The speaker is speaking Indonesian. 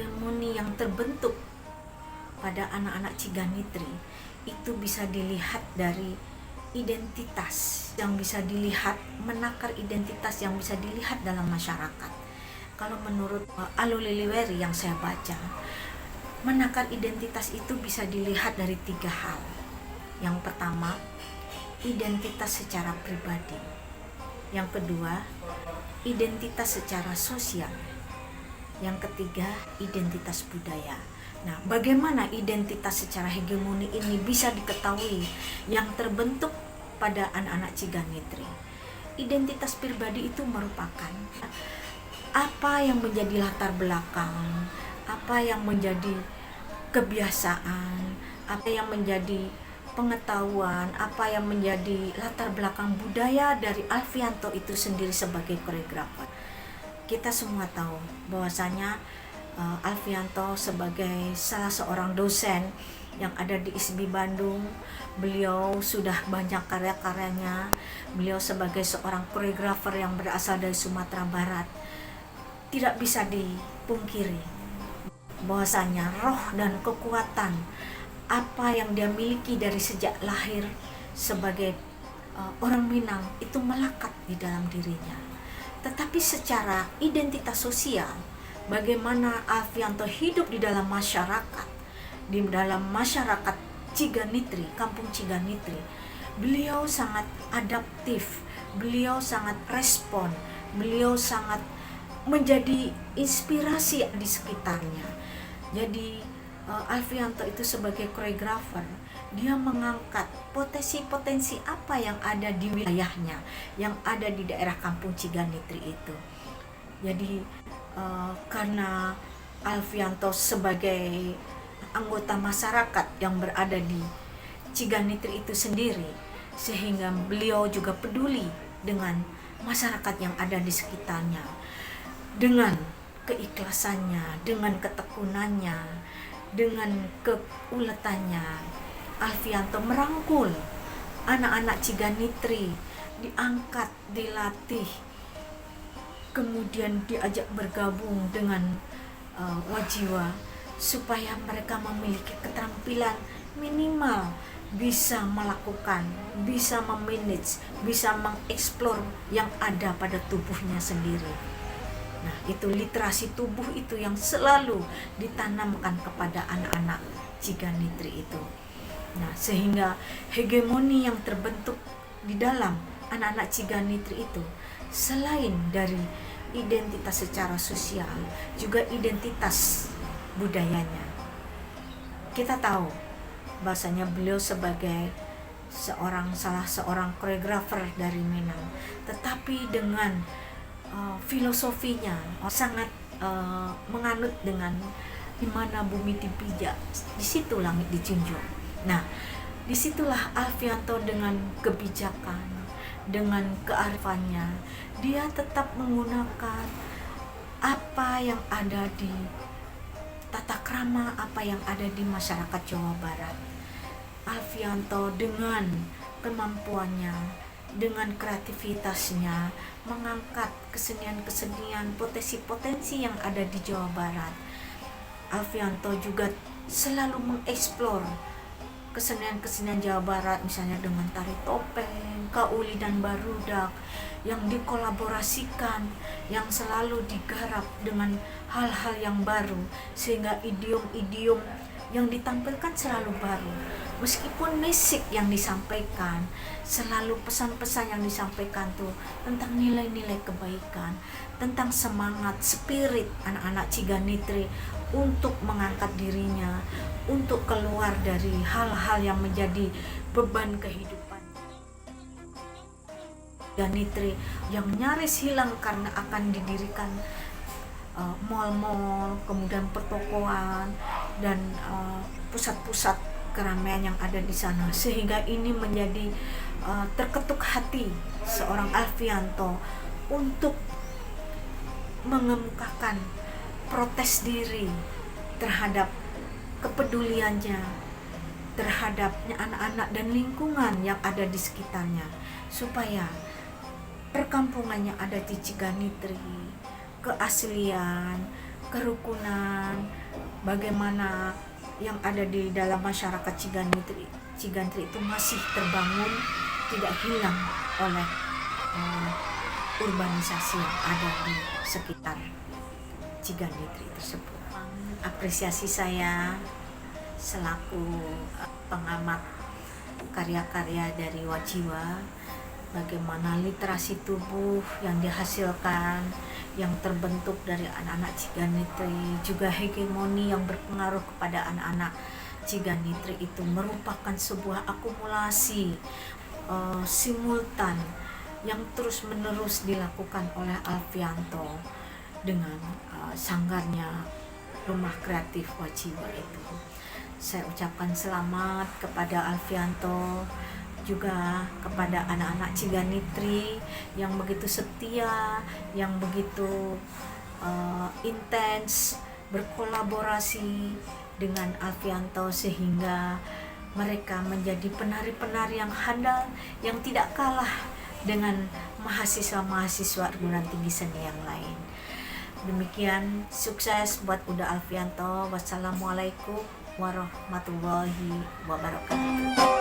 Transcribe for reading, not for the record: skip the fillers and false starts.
hegemoni yang terbentuk pada anak-anak Ciganitri itu bisa dilihat dari identitas yang bisa dilihat, menakar identitas yang bisa dilihat dalam masyarakat. Kalau menurut Alo Liliweri yang saya baca, menakar identitas itu bisa dilihat dari 3 hal. Yang pertama, identitas secara pribadi. Yang kedua, identitas secara sosial. Yang ketiga, identitas budaya. Nah, bagaimana identitas secara hegemoni ini bisa diketahui yang terbentuk pada anak-anak Ciganitri? Identitas pribadi itu merupakan apa yang menjadi latar belakang, apa yang menjadi kebiasaan, apa yang menjadi pengetahuan, apa yang menjadi latar belakang budaya dari Alfianto itu sendiri sebagai koreografer. Kita semua tahu bahwasanya Alfianto sebagai salah seorang dosen yang ada di ISBI Bandung, beliau sudah banyak karya-karyanya. Beliau sebagai seorang koreografer yang berasal dari Sumatera Barat, tidak bisa dipungkiri bahwasanya roh dan kekuatan apa yang dia miliki dari sejak lahir sebagai orang Minang itu melekat di dalam dirinya. Tetapi secara identitas sosial, bagaimana Alfianto hidup di dalam masyarakat Ciganitri, kampung Ciganitri, beliau sangat adaptif, beliau sangat respon, beliau sangat menjadi inspirasi di sekitarnya. Jadi Alfianto itu sebagai koreografer, dia mengangkat potensi-potensi apa yang ada di wilayahnya, yang ada di daerah kampung Ciganitri itu. Jadi karena Alfianto sebagai anggota masyarakat yang berada di Ciganitri itu sendiri, sehingga beliau juga peduli dengan masyarakat yang ada di sekitarnya. Dengan keikhlasannya, dengan ketekunannya, dengan keuletannya, Alfianto merangkul anak-anak Ciganitri, diangkat, dilatih, kemudian diajak bergabung dengan Wajiwa supaya mereka memiliki keterampilan minimal bisa melakukan, bisa memanage, bisa mengeksplor yang ada pada tubuhnya sendiri. Nah, itu literasi tubuh itu yang selalu ditanamkan kepada anak-anak Ciganitri itu. Nah, sehingga hegemoni yang terbentuk di dalam anak-anak Ciganitri itu, selain dari identitas secara sosial, juga identitas budayanya. Kita tahu bahasanya beliau sebagai salah seorang koreografer dari Minang, tetapi dengan filosofinya sangat menganut dengan di mana bumi dipijak, di situ langit dijunjung. Nah, disitulah Alfianto dengan kebijakan, dengan kearifannya, dia tetap menggunakan apa yang ada di tata krama, apa yang ada di masyarakat Jawa Barat. Alfianto dengan kemampuannya, dengan kreativitasnya, mengangkat kesenian-kesenian, potensi-potensi yang ada di Jawa Barat. Alfianto juga selalu mengeksplor kesenian-kesenian Jawa Barat, misalnya dengan tari topeng, kauli dan barudak, yang dikolaborasikan, yang selalu digarap dengan hal-hal yang baru, sehingga idiom-idiom yang ditampilkan selalu baru. Meskipun mesej yang disampaikan, selalu pesan-pesan yang disampaikan tuh tentang nilai-nilai kebaikan, tentang semangat, spirit anak-anak Ciganitri untuk mengangkat dirinya, untuk keluar dari hal-hal yang menjadi beban kehidupan Ciganitri yang nyaris hilang karena akan didirikan mal-mal, kemudian pertokoan dan pusat-pusat keramaian yang ada di sana, sehingga ini menjadi terketuk hati seorang Alfianto untuk mengemukakan protes diri terhadap kepeduliannya terhadapnya anak-anak dan lingkungan yang ada di sekitarnya, supaya perkampungannya ada di Ciganitri, keaslian, kerukunan, bagaimana yang ada di dalam masyarakat Cigantri itu masih terbangun, tidak hilang oleh urbanisasi yang ada di sekitar Cigantri tersebut. Apresiasi saya selaku pengamat karya-karya dari Wajiwa, bagaimana literasi tubuh yang dihasilkan, yang terbentuk dari anak-anak Cigantri, juga hegemoni yang berpengaruh kepada anak-anak Cigantri itu merupakan sebuah akumulasi simultan yang terus-menerus dilakukan oleh Alfianto dengan sanggarnya Rumah Kreatif Wajiwa itu. Saya ucapkan selamat kepada Alfianto, juga kepada anak-anak Cigantri yang begitu setia, yang begitu intens berkolaborasi dengan Alfianto, sehingga mereka menjadi penari-penari yang handal, yang tidak kalah dengan mahasiswa-mahasiswa perguruan tinggi seni yang lain. Demikian, sukses buat Uda Alfianto. Wassalamualaikum warahmatullahi wabarakatuh.